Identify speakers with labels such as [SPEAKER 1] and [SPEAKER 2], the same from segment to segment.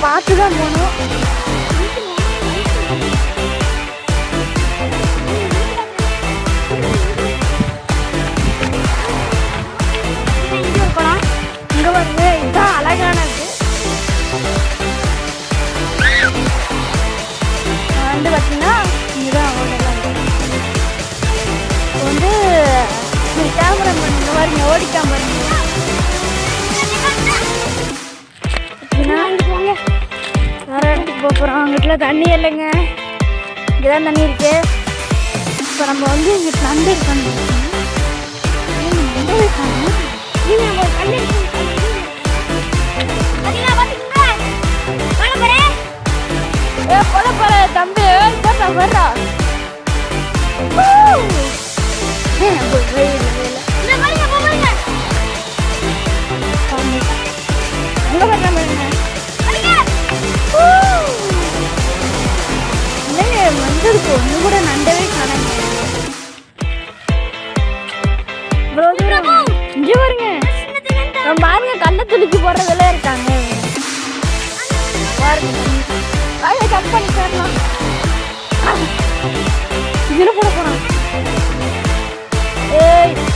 [SPEAKER 1] பார்த்து தான் போகணும். இங்கே வந்து இதுதான் அழகானது. வந்து பார்த்தீங்கன்னா இங்கேதான் அவ்வளோலாம் இப்போ வந்து கேமரா பண்ணுங்க பாருங்க, ஓடிக்காம பாருங்க. வேற இடத்துக்கு போகிறோம். அங்கிட்ட தண்ணி இல்லைங்க, இங்கேதான் தண்ணி இருக்கு. இப்போ நம்ம வந்து இங்கே நண்டு இருக்காங்க. கொலப்பற தம்பி வர்றா. மஞ்சளுக்கு ஒண்ணு கூட நண்டவே காணாங்க. இங்க பாருங்க, பாருங்க கண்ணை துளுக்கி போடுறதெல்லாம் இருக்காங்க. கட் பண்ணி தரலாம். இதுல போட போறான்.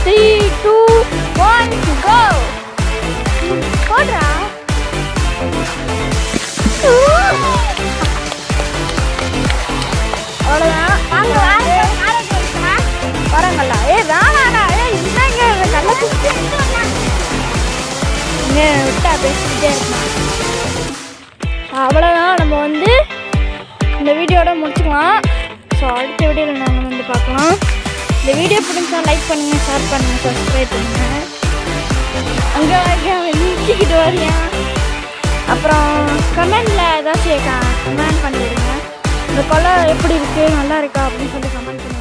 [SPEAKER 1] 3, 2, 1 go. போடுறா. அவ்வளோதான். வரங்கல்ல. வேணாடா. என்னங்க நல்ல விட்டா பேசிக்கிட்டே இருக்கலாம். அவ்வளோதான். நம்ம வந்து இந்த வீடியோட முடிச்சுக்கலாம். ஸோ அடுத்த வீடியோவில் நாங்கள் வந்து பார்க்கலாம். இந்த வீடியோ பிடிச்சா லைக் பண்ணுங்கள், ஷேர் பண்ணுங்கள், சப்ஸ்கிரைப் பண்ணுங்கள். அங்கே நிறுத்திக்கிட்டு வரியா. அப்புறம் கமெண்டில் ஏதாச்சும் கமெண்ட் பண்ணிவிடுங்க. இந்த கொலை எப்படி இருக்குது, நல்லா இருக்கா அப்படின்னு சொல்லி கமெண்ட் பண்ணுங்கள்.